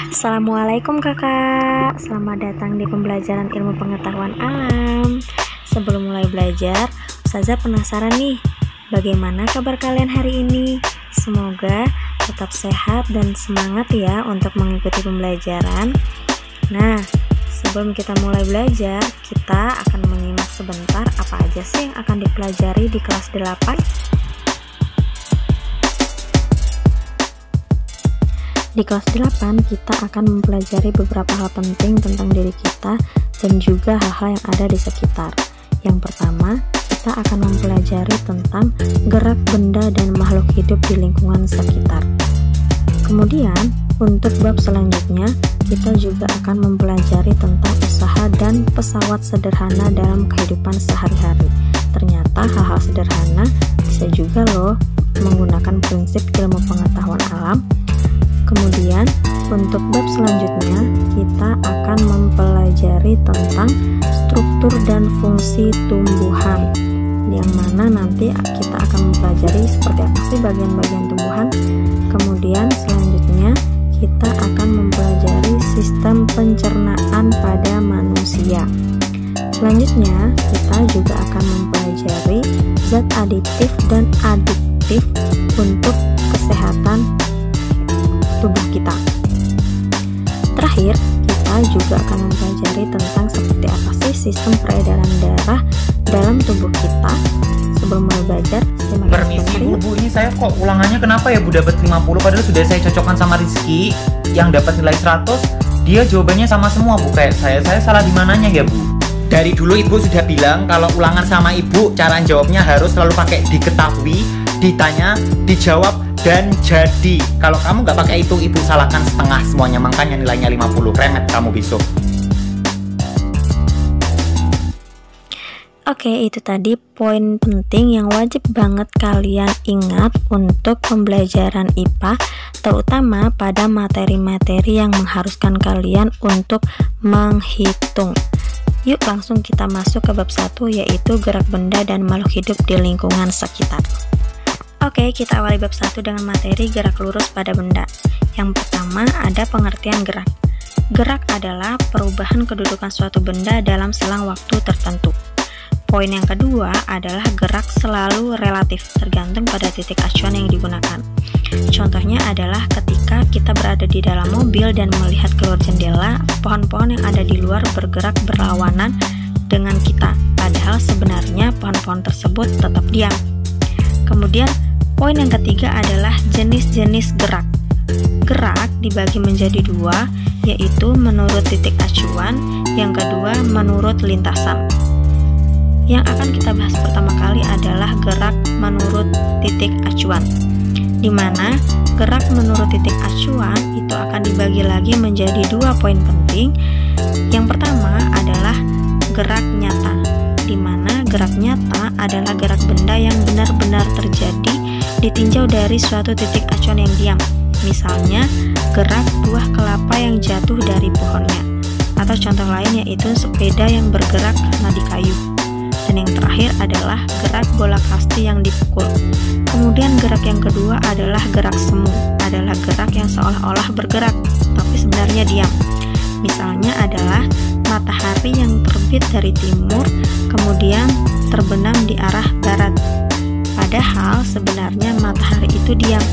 Assalamualaikum kakak, selamat datang di pembelajaran ilmu pengetahuan alam. Sebelum mulai belajar, Ustazah penasaran nih, bagaimana kabar kalian hari ini? Semoga tetap sehat dan semangat ya untuk mengikuti pembelajaran. Nah, sebelum kita mulai belajar, kita akan menyimak sebentar apa aja sih yang akan dipelajari di kelas 8. Di kelas 8 kita akan mempelajari beberapa hal penting tentang diri kita dan juga hal-hal yang ada di sekitar. Yang pertama, kita akan mempelajari tentang gerak benda dan makhluk hidup di lingkungan sekitar. Kemudian, untuk bab selanjutnya, kita juga akan mempelajari tentang usaha dan pesawat sederhana dalam kehidupan sehari-hari. Ternyata hal-hal sederhana bisa juga loh menggunakan prinsip ilmu pengetahuan alam. Kemudian untuk bab selanjutnya kita akan mempelajari tentang struktur dan fungsi tumbuhan, yang mana nanti kita akan mempelajari seperti apa sih bagian-bagian tumbuhan. Kemudian selanjutnya kita akan mempelajari sistem pencernaan pada manusia. Selanjutnya kita juga akan mempelajari zat aditif dan adiktif untuk kesehatan tubuh kita. Terakhir, kita juga akan mempelajari tentang seperti apa sih sistem peredaran darah dalam tubuh kita. Sebelum mulai belajar, permisi Bu, ini saya kok ulangannya kenapa ya Bu dapat 50, padahal sudah saya cocokkan sama Rizky yang dapat nilai 100, dia jawabannya sama semua Bu, kayak saya salah di mananya ya Bu? Dari dulu Ibu sudah bilang kalau ulangan sama Ibu cara jawabnya harus selalu pakai diketahui, ditanya, dijawab, dan jadi. Kalau kamu nggak pakai itu, Ibu salahkan setengah semuanya, makanya nilainya 50, remet kamu besok. Oke, itu tadi poin penting yang wajib banget kalian ingat untuk pembelajaran IPA, terutama pada materi-materi yang mengharuskan kalian untuk menghitung. Yuk langsung kita masuk ke bab 1, yaitu gerak benda dan makhluk hidup di lingkungan sekitar. Oke, kita awali bab 1 dengan materi gerak lurus pada benda. Yang pertama ada pengertian gerak. Gerak adalah perubahan kedudukan suatu benda dalam selang waktu tertentu. Poin yang kedua adalah gerak selalu relatif, tergantung pada titik acuan yang digunakan. Contohnya adalah ketika kita berada di dalam mobil dan melihat keluar jendela, pohon-pohon yang ada di luar bergerak berlawanan dengan kita, padahal sebenarnya pohon-pohon tersebut tetap diam. Kemudian poin yang ketiga adalah jenis-jenis gerak. Gerak dibagi menjadi dua, yaitu menurut titik acuan, yang kedua menurut lintasan. Yang akan kita bahas pertama kali adalah gerak menurut titik acuan, di mana gerak menurut titik acuan itu akan dibagi lagi menjadi dua poin penting. Yang pertama adalah gerak nyata, di mana gerak nyata adalah gerak benda yang benar-benar terjadi ditinjau dari suatu titik acuan yang diam. Misalnya, gerak buah kelapa yang jatuh dari pohonnya. Atau contoh lain yaitu sepeda yang bergerak karena di kayu. Dan yang terakhir adalah gerak bola kasti yang dipukul. Kemudian gerak yang kedua adalah gerak semu, adalah gerak yang seolah-olah bergerak, tapi sebenarnya diam. Misalnya adalah matahari yang terbit dari timur, kemudian terbenam di arah barat. Padahal sebenarnya matahari itu diam.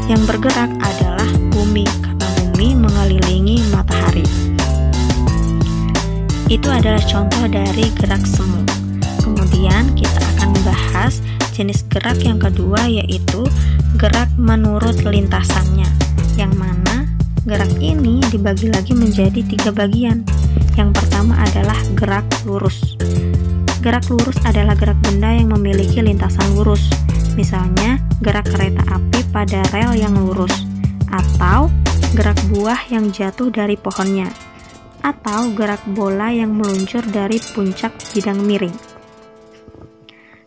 Yang bergerak adalah bumi, karena bumi mengelilingi matahari. Itu adalah contoh dari gerak semu. Kemudian kita akan membahas jenis gerak yang kedua, yaitu gerak menurut lintasannya, yang mana gerak ini dibagi lagi menjadi 3 bagian. Yang pertama adalah gerak lurus. Gerak lurus adalah gerak benda yang memiliki lintasan lurus. Misalnya, gerak kereta api pada rel yang lurus, atau gerak buah yang jatuh dari pohonnya, atau gerak bola yang meluncur dari puncak bidang miring.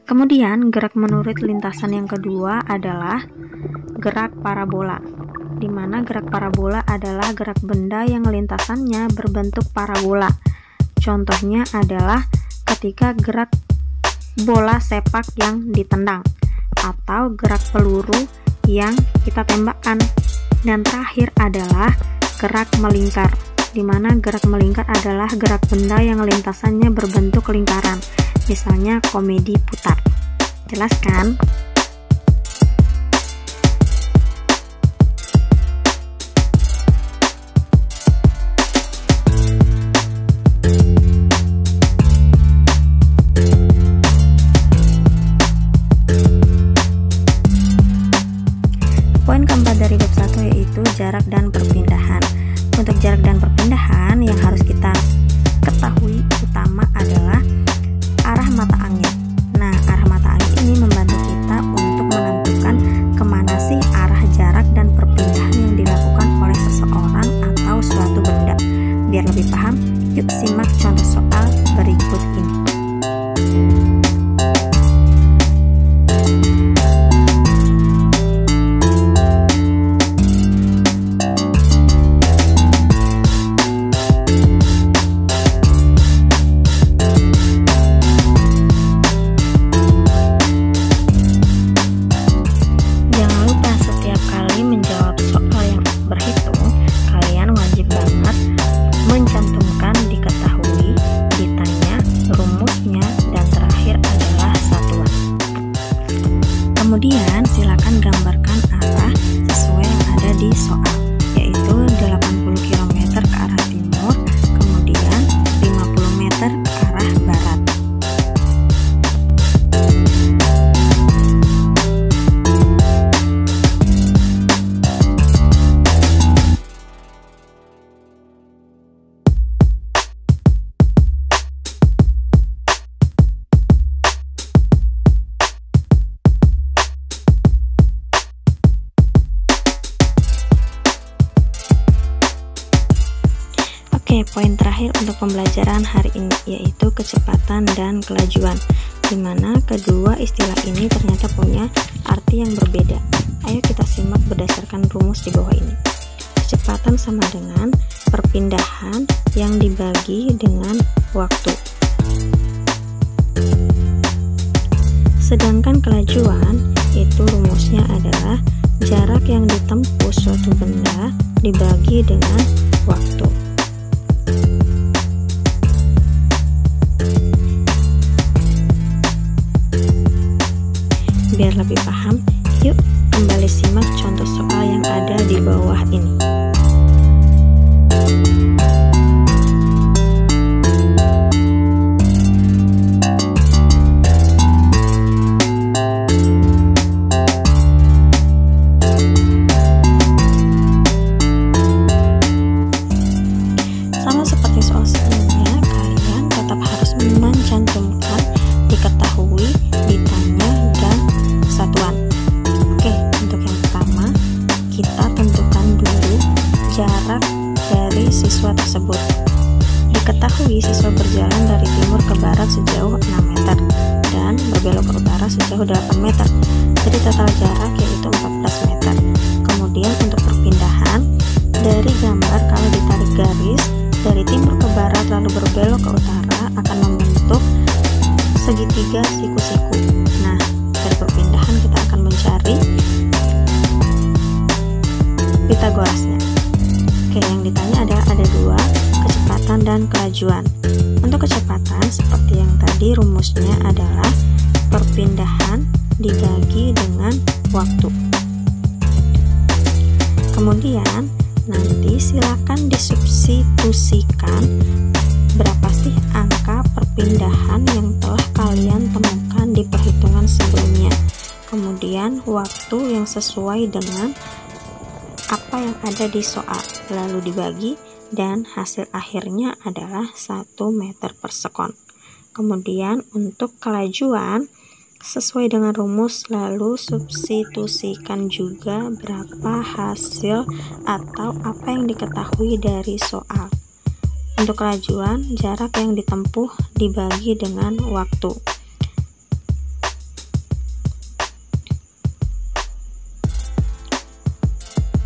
Kemudian, gerak menurut lintasan yang kedua adalah gerak parabola, di mana gerak parabola adalah gerak benda yang lintasannya berbentuk parabola. Contohnya adalah ketika gerak bola sepak yang ditendang, atau gerak peluru yang kita tembakkan. Dan terakhir adalah gerak melingkar, di mana gerak melingkar adalah gerak benda yang lintasannya berbentuk lingkaran, misalnya komedi putar. Jelas kan? Poin keempat dari bab 1 yaitu jarak dan perpindahan. Untuk jarak dan perpindahan yang harus kita ketahui utama adalah arah mata angin. Nah, arah mata angin ini membantu kita untuk menentukan kemana sih arah jarak dan perpindahan yang dilakukan oleh seseorang atau suatu benda. Biar lebih paham, yuk simak contoh soal berikut ini. Kemudian silakan gambarkan arah sesuai yang ada di soal, yaitu 80 km ke arah timur, kemudian 50 meter ke arah barat. Oke, poin terakhir untuk pembelajaran hari ini yaitu kecepatan dan kelajuan, di mana kedua istilah ini ternyata punya arti yang berbeda. Ayo kita simak berdasarkan rumus di bawah ini. Kecepatan sama dengan perpindahan yang dibagi dengan waktu. Sedangkan kelajuan itu rumusnya adalah jarak yang ditempuh suatu benda dibagi dengan waktu. Biar lebih paham, yuk kembali simak contoh soal yang ada di bawah ini. Sama seperti soal sebelumnya, kalian tetap harus mencantumkan diketahui, ditanya, dan satuan. Oke, untuk yang pertama kita tentukan dulu jarak dari siswa tersebut. Diketahui siswa berjalan dari timur ke barat sejauh 6 meter dan berbelok ke utara sejauh 8 meter. Jadi total jarak yaitu 14 meter. Kemudian untuk perpindahan, dari gambar kalau ditarik garis dari timur ke barat lalu berbelok ke utara akan membentuk segitiga siku-siku. Nah, dari perpindahan kita akan mencari Pitagorasnya. Oke, yang ditanya adalah ada dua, kecepatan dan kelajuan. Untuk kecepatan, seperti yang tadi rumusnya adalah perpindahan dibagi dengan waktu. Kemudian, nanti silakan disubstitusikan berapa sih angka perpindahan yang telah kalian temukan di perhitungan sebelumnya. Kemudian waktu yang sesuai dengan apa yang ada di soal, lalu dibagi, dan hasil akhirnya adalah 1 meter per sekon. Kemudian untuk kelajuan, sesuai dengan rumus, lalu substitusikan juga berapa hasil atau apa yang diketahui dari soal. Untuk kelajuan, jarak yang ditempuh dibagi dengan waktu.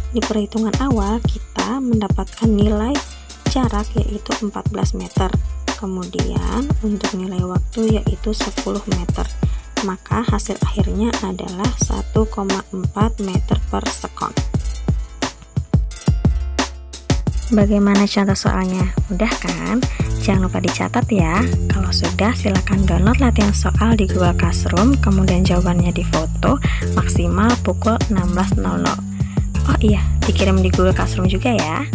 Di perhitungan awal kita mendapatkan nilai jarak yaitu 14 meter. Kemudian untuk nilai waktu yaitu 10 meter. Maka hasil akhirnya adalah 1,4 meter per sekon. Bagaimana contoh soalnya? Mudah kan? Jangan lupa dicatat ya. Kalau sudah, silakan download latihan soal di Google Classroom, kemudian jawabannya difoto maksimal pukul 16.00. Oh iya, dikirim di Google Classroom juga ya.